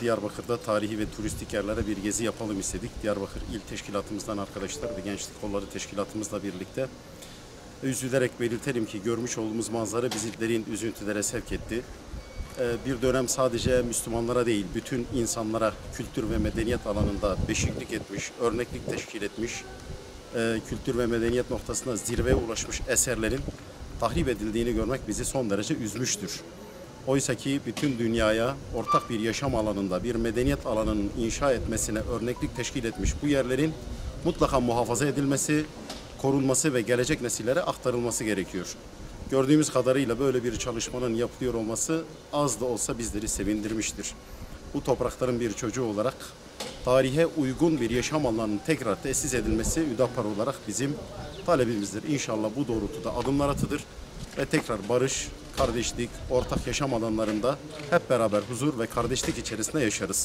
Diyarbakır'da tarihi ve turistik yerlere bir gezi yapalım istedik. Diyarbakır İl Teşkilatımızdan arkadaşlar ve Gençlik Kolları Teşkilatımızla birlikte üzülerek belirtelim ki görmüş olduğumuz manzara bizi derin üzüntülere sevk etti. Bir dönem sadece Müslümanlara değil, bütün insanlara kültür ve medeniyet alanında beşiklik etmiş, örneklik teşkil etmiş, kültür ve medeniyet noktasında zirveye ulaşmış eserlerin tahrip edildiğini görmek bizi son derece üzmüştür. Oysa ki bütün dünyaya ortak bir yaşam alanında, bir medeniyet alanının inşa etmesine örneklik teşkil etmiş bu yerlerin mutlaka muhafaza edilmesi, korunması ve gelecek nesillere aktarılması gerekiyor. Gördüğümüz kadarıyla böyle bir çalışmanın yapılıyor olması az da olsa bizleri sevindirmiştir. Bu toprakların bir çocuğu olarak tarihe uygun bir yaşam alanının tekrar tesis edilmesi Hüdapar olarak bizim talebimizdir. İnşallah bu doğrultuda adımlar atılır ve tekrar barış, kardeşlik, ortak yaşam alanlarında hep beraber huzur ve kardeşlik içerisinde yaşarız.